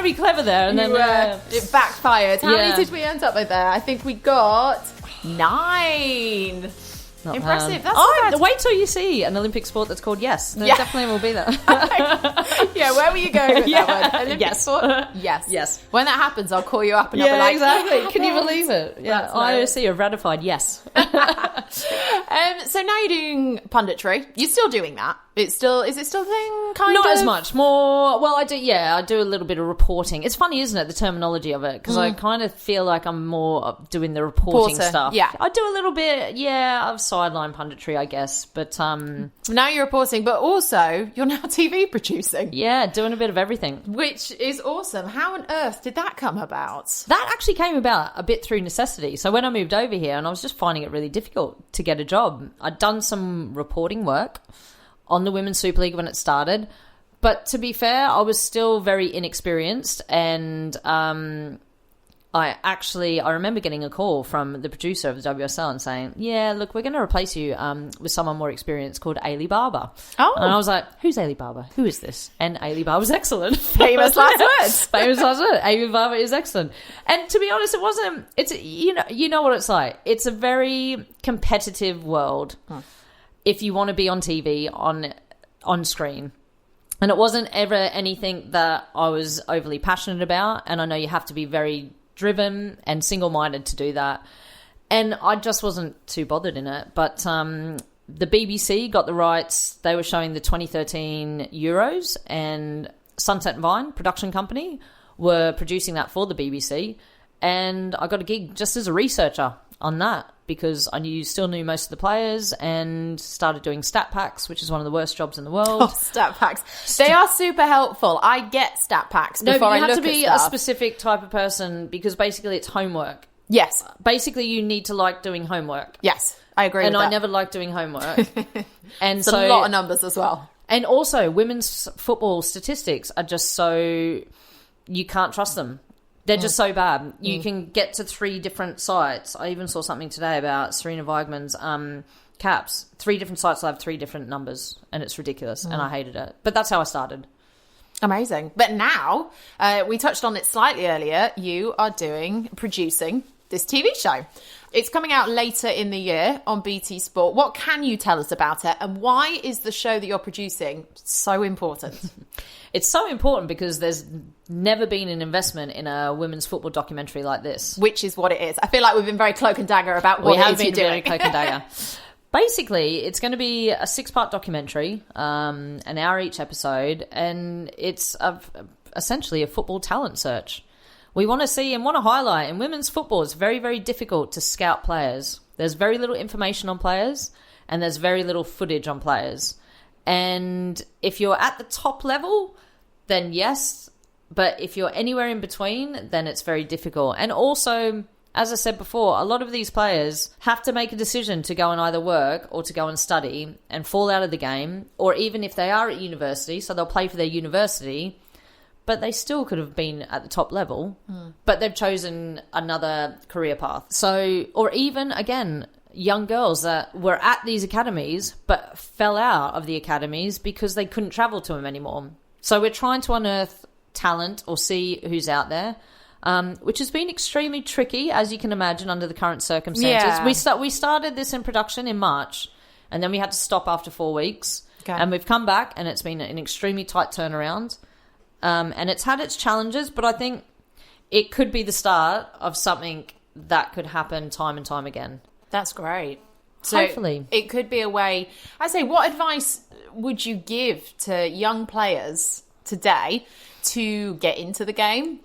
to be clever there, and then it backfired. How Yeah. many did we end up with there? I think we got 9. Not Impressive. bad. That's not bad. Wait till you see an Olympic sport that's called yes. There Yeah. definitely will be there. Yeah, where were you going with Yeah. that one? Olympic Yes. sport? Yes. Yes. When that happens, I'll call you up and I'll be Yeah, like, exactly. "Yeah, Can you happened." believe it? Yeah, That's nice. IOC have ratified yes. So now you're doing punditry. You're still doing that. Is it still a thing? Kind Not of? as much. More. Well, I do a little bit of reporting. It's funny, isn't it, the terminology of it? Because I kind of feel like I'm more doing the reporting Reporter, stuff. yeah. I do a little bit, of sideline punditry, I guess. But Now you're reporting, but also you're now TV producing, yeah, doing a bit of everything. which is awesome. How on earth did that come about? That actually came about a bit through necessity. So when I moved over here, and I was just finding it really difficult to get a job, I'd done some reporting work on the Women's Super League when it started. But to be fair, I was still very inexperienced, and I remember getting a call from the producer of the WSL and saying, yeah, look, we're going to replace you with someone more experienced called Ailey Barber. Oh. And I was like, who's Ailey Barber? Who is this? And Ailey Barber's excellent. Famous last words. Famous last word. Ailey Barber is excellent. And to be honest, you know what it's like. It's a very competitive world if you want to be on TV, on screen. And it wasn't ever anything that I was overly passionate about. And I know you have to be very driven and single-minded to do that, and I just wasn't too bothered in it. But the BBC got the rights. They were showing the 2013 Euros, and Sunset Vine production company were producing that for the BBC, and I got a gig just as a researcher on that because I still knew most of the players, and started doing stat packs, which is one of the worst jobs in the world. Oh, stat packs. They are super helpful. I get stat packs before I you look have to be at a stuff. specific type of person because basically it's homework. Yes. Basically, you need to like doing homework. Yes. I agree And with I that. never liked doing homework. And It's a lot of numbers as well. And also, women's football statistics are just so... You can't trust them. They're just so bad. You can get to 3 different sites. I even saw something today about Serena Weigmann's caps. 3 different sites will have 3 different numbers, and it's ridiculous, and I hated it. But that's how I started. Amazing. But now, we touched on it slightly earlier, you are producing this TV show. It's coming out later in the year on BT Sport. What can you tell us about it, and why is the show that you're producing so important? It's so important because there's never been an investment in a women's football documentary like this. Which is what it is. I feel like we've been very cloak and dagger about what We have it is been you're very doing. cloak and dagger. Basically, it's going to be a 6-part documentary, an hour each episode, and it's essentially a football talent search. We want to see and want to highlight in women's football, it's very, very difficult to scout players. There's very little information on players, and there's very little footage on players. And if you're at the top level, then yes, but if you're anywhere in between, then it's very difficult. And also, as I said before, a lot of these players have to make a decision to go and either work or to go and study and fall out of the game, or even if they are at university, so they'll play for their university, but they still could have been at the top level, but they've chosen another career path. So, or even, again, young girls that were at these academies but fell out of the academies because they couldn't travel to them anymore. So we're trying to unearth talent or see who's out there, which has been extremely tricky, as you can imagine, under the current circumstances. Yeah. We started this in production in March, and then we had to stop after 4 weeks. Okay. And we've come back, and it's been an extremely tight turnaround. And it's had its challenges, but I think it could be the start of something that could happen time and time again. That's great. So Hopefully. it could be a way. I say, what advice would you give to young players today to get into the game?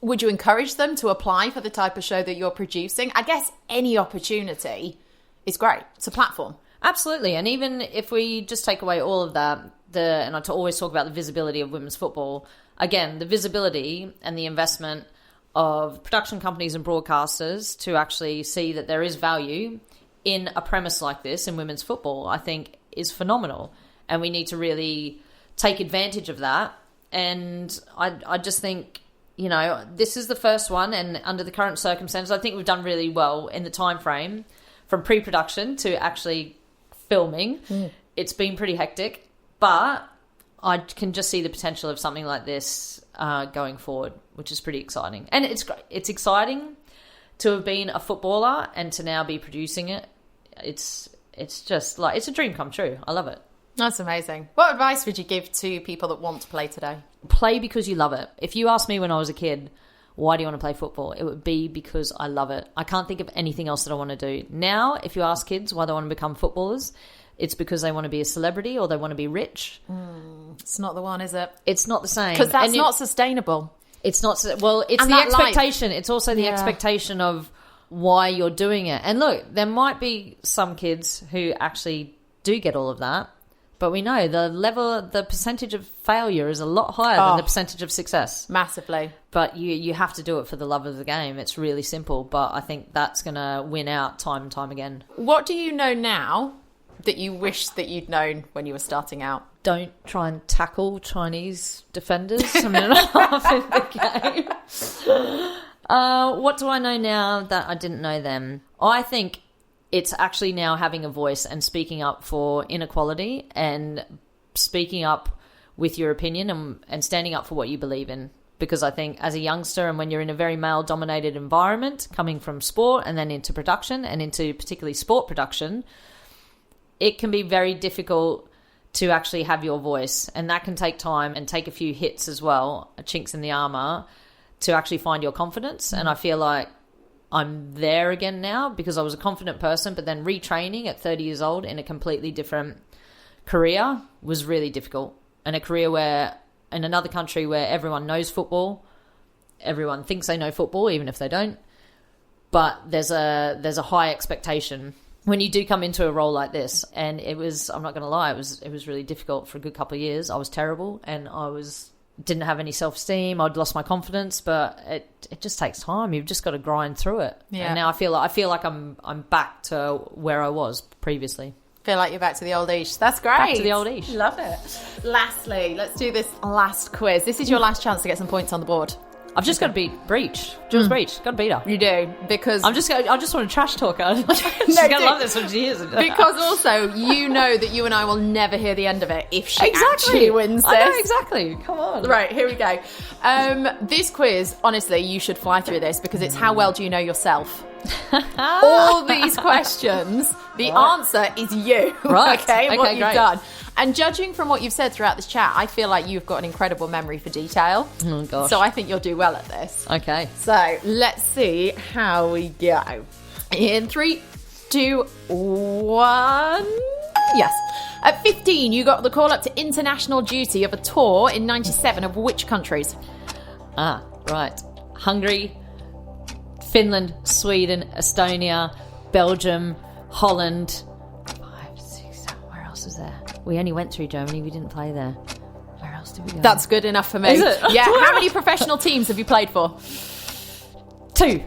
Would you encourage them to apply for the type of show that you're producing? I guess any opportunity is great. It's a platform. Absolutely. And even if we just take away all of that, and I always talk about the visibility of women's football, again, the visibility and the investment of production companies and broadcasters to actually see that there is value in a premise like this in women's football, I think is phenomenal. And we need to really take advantage of that. And I just think, you know, this is the first one, and under the current circumstances, I think we've done really well in the time frame from pre-production to actually filming. It's been pretty hectic, but I can just see the potential of something like this going forward, which is pretty exciting. And it's exciting to have been a footballer and to now be producing it. It's just like, it's a dream come true. I love it. That's amazing. What advice would you give to people that want to play today? Play because you love it. If you asked me when I was a kid, why do you want to play football? It would be because I love it. I can't think of anything else that I want to do. Now, if you ask kids why they want to become footballers, it's because they want to be a celebrity or they want to be rich. It's not the one, is it? It's not the same. Because that's not sustainable. It's not. Well, it's And the that expectation. It's also the expectation of why you're doing it. And look, there might be some kids who actually do get all of that. But we know the percentage of failure is a lot higher than the percentage of success. Massively. But you have to do it for the love of the game. It's really simple. But I think that's going to win out time and time again. What do you know now that you wish that you'd known when you were starting out? Don't try and tackle Chinese defenders a minute and a half in the game. What do I know now that I didn't know then? I think it's actually now having a voice and speaking up for inequality and speaking up with your opinion and standing up for what you believe in. Because I think as a youngster and when you're in a very male-dominated environment, coming from sport and then into production and into particularly sport production, it can be very difficult to actually have your voice. And that can take time and take a few hits as well, chinks in the armour, to actually find your confidence. And I feel like I'm there again now because I was a confident person, but then retraining at 30 years old in a completely different career was really difficult. And a career where, in another country where everyone knows football, everyone thinks they know football, even if they don't. But there's a high expectation when you do come into a role like this. And it was, I'm not going to lie, it was really difficult for a good couple of years. I was terrible and didn't have any self-esteem. I'd lost my confidence, but it just takes time. You've just got to grind through it. Yeah. And now I feel like I'm back to where I was previously. Feel like you're back to the old Eesh. That's great. Back to the old Eesh. Love it. Lastly, let's do this last quiz. This is your last chance to get some points on the board. I've just got to beat Breach. Jules Breach. Got to beat her. You do, because I just want to trash talk her. She's going to love this when she is. Because also, you know that you and I will never hear the end of it if she actually wins this. I know, exactly. Come on. Right, here we go. This quiz, honestly, you should fly through this because it's how well do you know yourself? All these questions, the answer is you. Right. Okay, what you've great. done. And judging from what you've said throughout this chat, I feel like you've got an incredible memory for detail. Oh, gosh. So I think you'll do well at this. Okay. So let's see how we go. In 3, 2, 1. Yes. At 15, you got the call up to international duty of a tour in 97 of which countries? Right. Hungary, Finland, Sweden, Estonia, Belgium, Holland. 5, 6, 7. Where else is there? We only went through Germany. We didn't play there. Where else did we go? That's good enough for me. Is it? Yeah. How many professional teams have you played for? 2.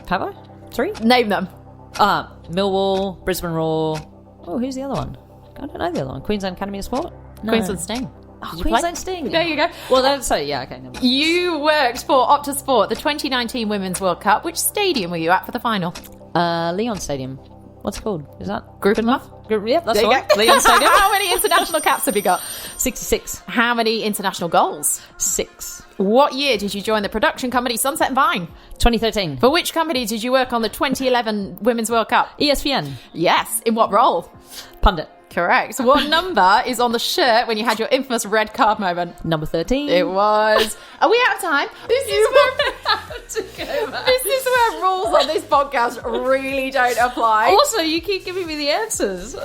Have I? 3? Name them. Millwall, Brisbane Roar. Oh, who's the other one? I don't know the other one. Queensland Academy of Sport? No. Queensland Sting. Oh, Queensland Sting. There you go. Well, that's so. Yeah, okay. Never mind. You worked for Optus Sport, the 2019 Women's World Cup. Which stadium were you at for the final? Leon Stadium. What's it called? Is that Groovenmuth? Yep, that's There the you one. go. Leon Stadium. How many international caps have you got? 66. How many international goals? 6. What year did you join the production company Sunset and Vine? 2013. For which company did you work on the 2011 Women's World Cup? ESPN. Yes. In what role? Pundit. Correct. What number is on the shirt when you had your infamous red card moment? Number 13. It was. Are we out of time? This is where rules on this podcast really don't apply. Also, you keep giving me the answers.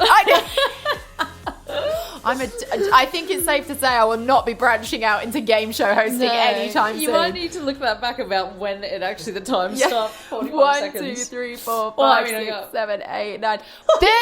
I think it's safe to say I will not be branching out into game show hosting anytime soon. You might need to look that back about when it actually the time stopped. 1, 2, 3, 4, 5, 6, 7, 8, 9, 13.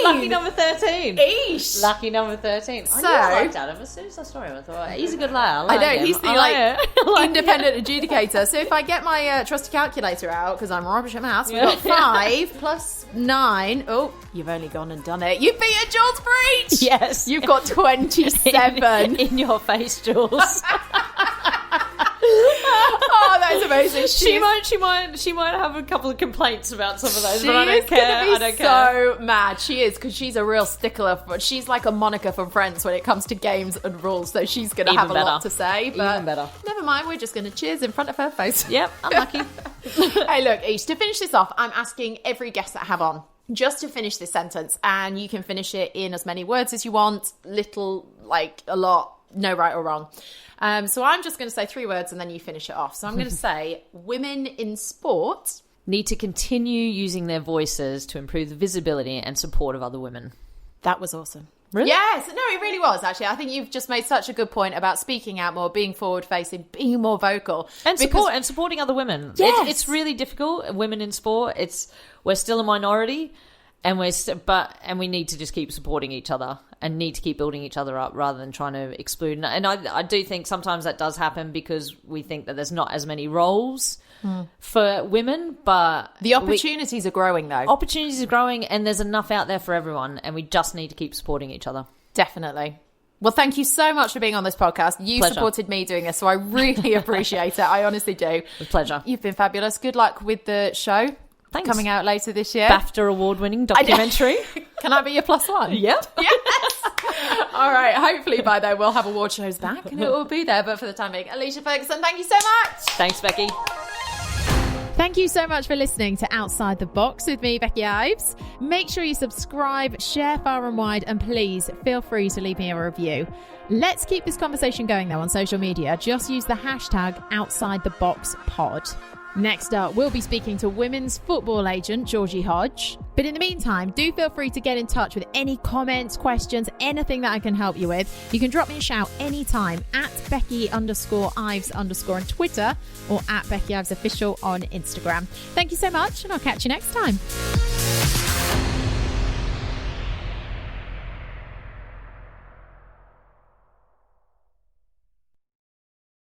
Lucky number 13. Eesh. Lucky number 13. So, I liked Adam. As soon as I saw him, I thought he's a good lad. I know, he's the like independent adjudicator. So if I get my trusty calculator out, because I'm rubbish at maths, we've got 5 plus 9. Oh, you've only gone and done it. You've beaten Jules Breach. Yes. You've got 27. In your face, Jules. Oh, that's amazing. amazing. She might have a couple of complaints about some of those, but I don't care. I don't care. So mad. She is, because she's a real stickler. She's like a Monica from Friends when it comes to games and rules. So she's going to have a lot to say. But even better. Never mind. We're just going to cheers in front of her face. Yep, unlucky. Hey, look, Eesh, to finish this off, I'm asking every guest that I have on just to finish this sentence, and you can finish it in as many words as you want, little, like a lot, no right or wrong. So I'm just going to say 3 words and then you finish it off. So I'm going to say women in sport need to continue using their voices to improve the visibility and support of other women. That was awesome. Really? Yes. No, it really was, actually. I think you've just made such a good point about speaking out more, being forward-facing, being more vocal. And supporting other women. Yes. It's really difficult. Women in sport, we're still a minority, and we need to just keep supporting each other and need to keep building each other up rather than trying to exclude. And I do think sometimes that does happen because we think that there's not as many roles for women, but the opportunities are growing, though. Opportunities are growing, and there's enough out there for everyone, and we just need to keep supporting each other. Definitely. Well, thank you so much for being on this podcast. You Pleasure. Supported me doing this, so I really appreciate it. I honestly do. With pleasure. You've been fabulous. Good luck with the show. Thanks. Coming out later this year. BAFTA award-winning documentary. Can I be your +1? Yep. Yes. All right. Hopefully by then we'll have award shows back and it will be there. But for the time being, Alicia Ferguson, thank you so much. Thanks, Becky. Thank you so much for listening to Outside the Box with me, Becky Ives. Make sure you subscribe, share far and wide, and please feel free to leave me a review. Let's keep this conversation going, though, on social media. Just use the hashtag OutsideTheBoxPod. Next up, we'll be speaking to women's football agent Georgie Hodge. But in the meantime, do feel free to get in touch with any comments, questions, anything that I can help you with. You can drop me a shout anytime at Becky_Ives_ on Twitter or at Becky Ives Official on Instagram. Thank you so much, and I'll catch you next time.